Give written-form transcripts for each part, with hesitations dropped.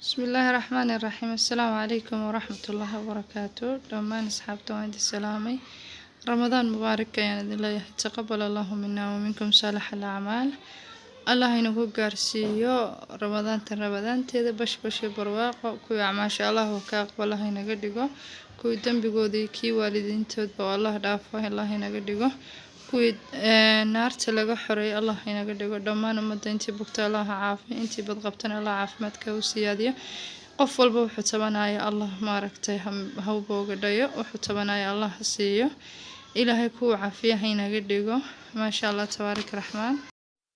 بسم الله الرحمن الرحيم. السلام عليكم ورحمة الله وبركاته. دمان أصحابته عند السلامي رمضان مبارك يعني الله تقبل الله منا ومنكم صالح الأعمال. الله ينقو قارسيو رمضان تيدا بش برواقو كوي ما شاء الله وكاق والله ينقدقو كوي دنبقو دي كي والدين تود والله دافو الله ينقدقو كوي نارت لغا حري الله ينقدقو دمان umada intii bugta Allah caafi intii bad qabtana Allah caafimaadka u siyaadiyo qof walba wuxuu tabanaya Allah maaragtay hawbooga dhayo wuxuu tabanaya Allah siiyo ilaahay ku caafiyo inaga dhigo ma sha Allah tabaarak raxmaan.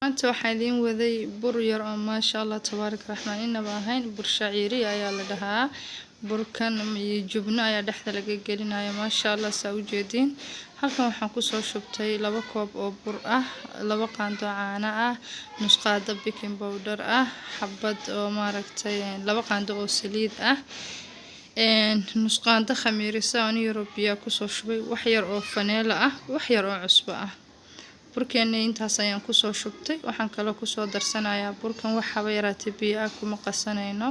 maanta waxaan idin waday bur yar oo ma sha Allah tabaarak raxmaan inaba ahayn bur shaciiri ayaa la dhahaa. burkan iyo jubno ayaa dhexda laga gelinayo ma sha Allah saa u jeedin. halkan waxaan ku soo shubtay 2 koob oo bur ah, 2 qaando caano ah, nus qaado baking powder ah, xabad oo maaragtay 2 qaando oo saliid ah, nus qaando khamiirisa oo European ku soo shubay, wax yar oo vanilla ah, wax yar oo cusbo ah. burkeena intaas ayaan ku soo shubtay. waxaan kale ku soo darsanayaa burkan wax haba yaraatay biyo ah kuma qasanayno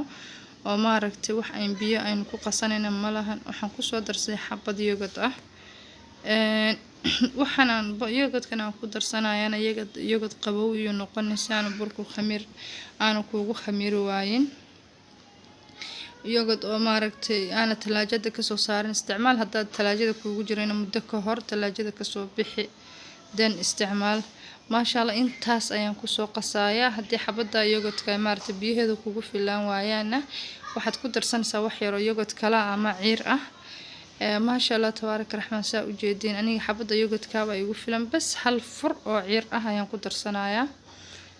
oo maaragtay wax aan biyo aynu ku qasanayna malahan. waxaan ku soo darsay xabad yogurt ah. waxaan yogurtkan aan ku darsanayana yogurt qabow iyo noqonaysa aan burku khamiir aan kuugu khamiir waayin. yogurt oo maaragtay aan talaajada ka soo saarin isticmaal hadda talaajada kuugu jirayna muddo ka hor talaajada ka soo bixi dan isticmaal. ma sha Allah intaas ayaan ku soo qasayaa. haddii xabada yogurtka maaragtay biyaheedu kugu filaan waayana waxaad ku darsanaysaa wax yar oo yogurt kala ama ciir ah. ما شاء الله تبارك الرحمن saa u jeedin aniga xabada yogurtka ba igu filan bas hal fur oo ciir ah ayaan ku darsanaya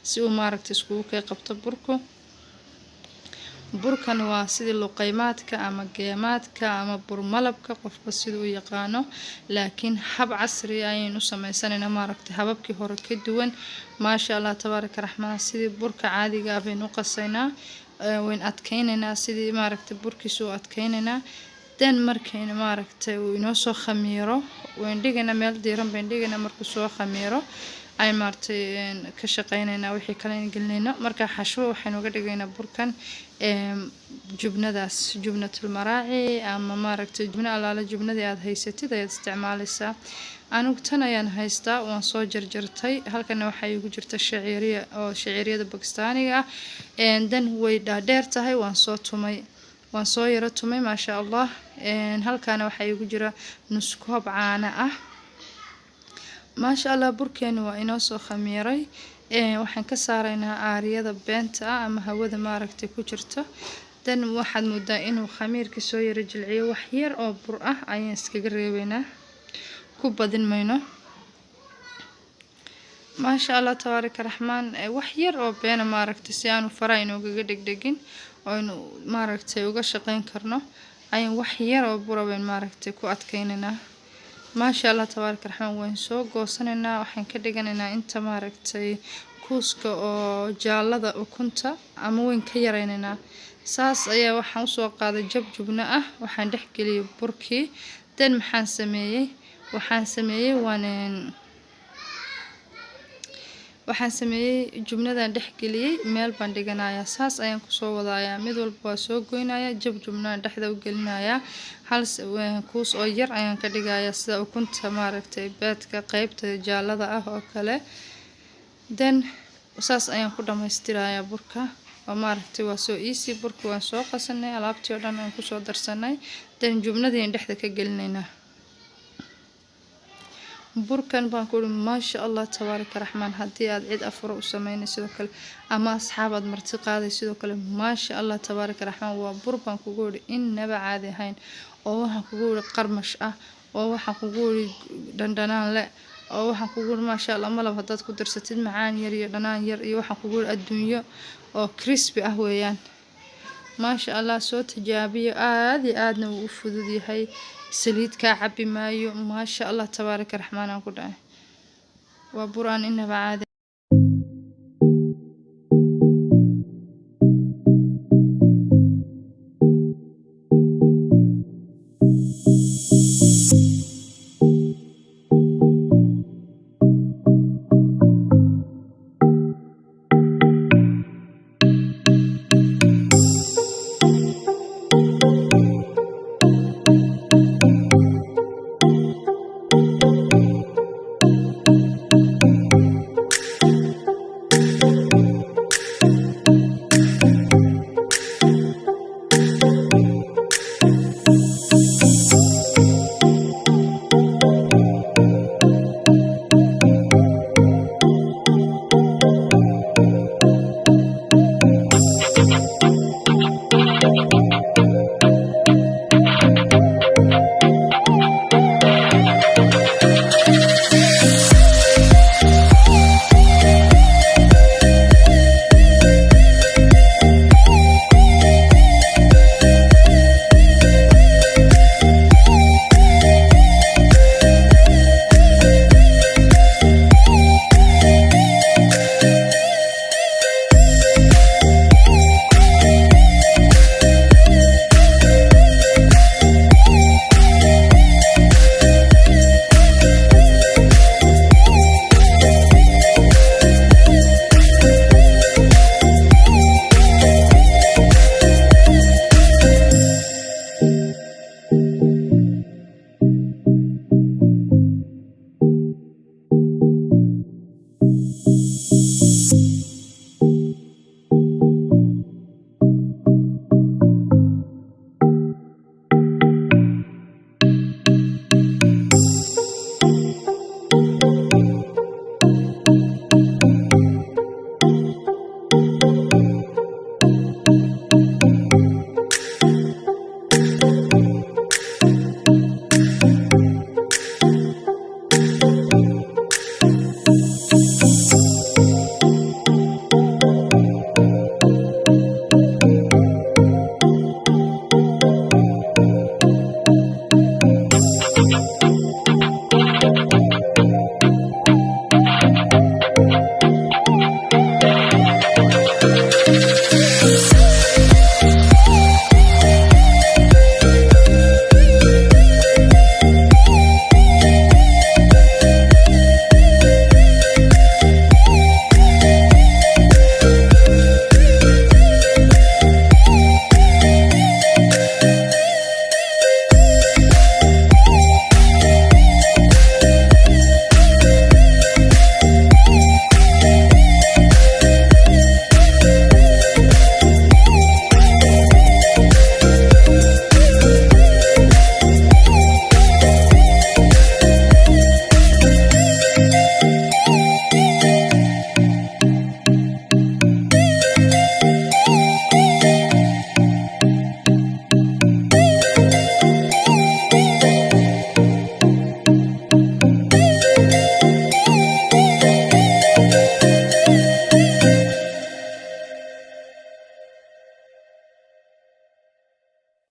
si uu maaragtay isku kay qabto burkan waa sidii luqeymaadka ama geemaadka ama bur malabka qofba sidoo u yaqaano laakiin hab casri ah ayaan u sameeysanayna maaragtay hababkii hore ka duwan. ما شاء الله تبارك الرحمن sidii burka caadiga ah baynu qasaynaa wayn adkeynaynaa sidii maaragtay burkiisu adkeynaynaa dan markayna maaragtay uu inoo soo khamiiro wayn dhigana meel diiran bayn dhigana markuu soo khamiiro ay maaragtay ka shaqeynayna wixii kale in gelinayna marka xashwo waxaan uga dhigaynaa burkan jubnadaas jubnatul maraaci ama maaragtay jubna alaala jubnadii aad haysatid ayaad isticmaalaysaa. anigu tan ayaan haystaa waan soo jarjartay. halkan waxa igu jirta shaciiriya oo shaciiriyada Bakistaaniga ah dan way dhaadheer tahay waan soo yara tumay ma sha Allah. halkaana waxa igu jira nus koob caano ah. ما شاء الله burkeena waa inoo soo khamiiray. waxaan ka saaraynaa aariyada beenta ah ama hawada maaragtay ku jirta dan waxaad moodaa inuu khamiirka soo yara jilciyo wax yar oo bur ah ayaan iskaga reebaynaa ku badin mayno. ما شاء الله تبارك الرحمن wax yar oo beena maaragtay si aanu faraa inoogaga dhigdhigin oo inu maaragtay uga shaqeyn karno ayaan wax yar oo buraweyn maaragtay ku adkeynaynaa. ما شاء الله تبارك الرحمن waan soo goosanaynaa waxaan ka dhiganaynaa inta maaragtay kuuska oo jaalada ukunta ama weyn ka yaraynaynaa. saas ayaa waxaan u soo qaaday jubno ah waxaan dhex geliyay burkii dan waxaan sameeyay jubnadan dhex geliyay meel baan dhiganayaa. saas ayaan ku soo wadayaa mid walba waa soo goynayaa jubnaan dhexda u gelinayaa hal kuus oo yar ayaan ka dhigayaa sida ukunta maaragtay beedka qaybta jaalada ah oo kale dan saas ayaan ku dhameystirayaa burka oo maaragtay waa soo easy burka waan soo qasanay alaabtii oo dhan aan ku soo darsanay dan jubnadii dhexda ka gelinaynaa. burkan baan ku ma sha Allah تبارك الرحمن haddii aad cid afur u sameynayso sidoo kale ama asxaabad marti qaaday sidoo kale ما شاء الله تبارك الرحمن waa bur baan kugu yiri inaba caadi ahayn oo waxaan kugu yiri qarmash ah oo waxaan kugu yiri dhandanaan leh oo waxaan kugu yiri ما شاء الله malab hadaad ku darsatid macaan yar iyo dhanaan yar iyo waxaan kugu yiri adduunyo oo crispy ah weeyaan. ما شاء الله soo tijaabiyo aadna uu fudud yahay saliid ka cabi maayo. ما شاء الله تبارك الرحمن aan ku dhahay waa buraan inaba caadi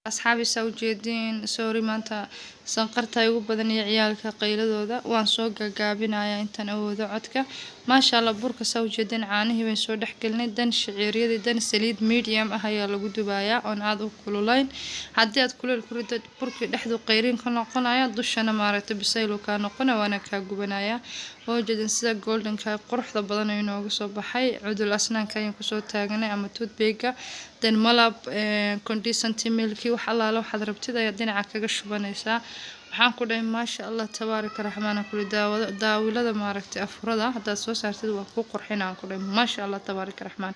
asxaabi saa u jeediin sorry maanta sanqarta ugu badan iyo ciyaalka qayladooda waan soo gagaabinayaa intaan awoodo codka maasha Allah burka saa u jeediin caanihii bay soo dhexgelinay dan shaciiriyadii dan saliid medium ah ayaa lagu dubayaa oon aad u kululayn haddii aad kulul ku rido burkii dhexdu qayriin ka noqonaya dushana maaragtay bisayl ka noqona waana ka gubanaya oo jeedin sida golden ka quruxda badan ay nooga soo baxay cudul asnaanka ayaan ku soo taaganay ama toothpick dan malab condensed milk wax allaala waxaad rabtid ayaa dhinaca kaga shubanaysaa waxaan ku dhahay maasha Allah tabaaraka raxmaana kulli daawilada maaragtay afurada haddaad soo saartid waa ku qurxinaan ku dhahay maasha Allah tabaaraka raxmaan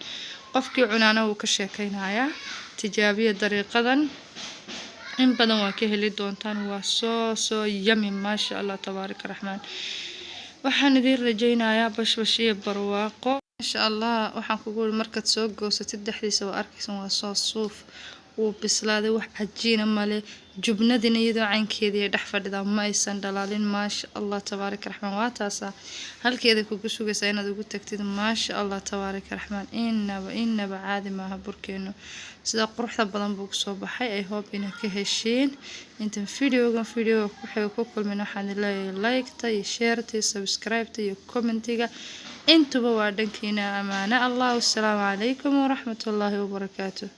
qofkii cunaana uu ka sheekaynayaa tijaabiya dariiqadan in badan waa ka heli doontaan waa soo yummy maasha Allah tabaaraka raxmaan waxaan idin rajaynayaa bashbash iyo barwaaqo insha Allah waxaan kugu markaad soo goosatid dhexdiisa waa arkaysan waa soo suuf uu bislaaday wax cajiina male jubnadina iyadoo caynkeedii dhex fadhida ma aysan dhalaalin maasha Allah tabaaraka raxmaan waa taasa halkeeda kugu sugaysaa inaad ugu tagtid maasha Allah tabaaraka raxmaan inaba caadi maaha burkeenu sida quruxda badan buu soo baxay ay hope inaad ka hesheen intan video waxay ku kulmeen waxaan leeyahay like-ta iyo share-ta iyo subscribe-ta iyo comment-iga intuba waa dhankiina amaana Allah wassalaamu calaykum waraxmatullaahi wabarakaatuh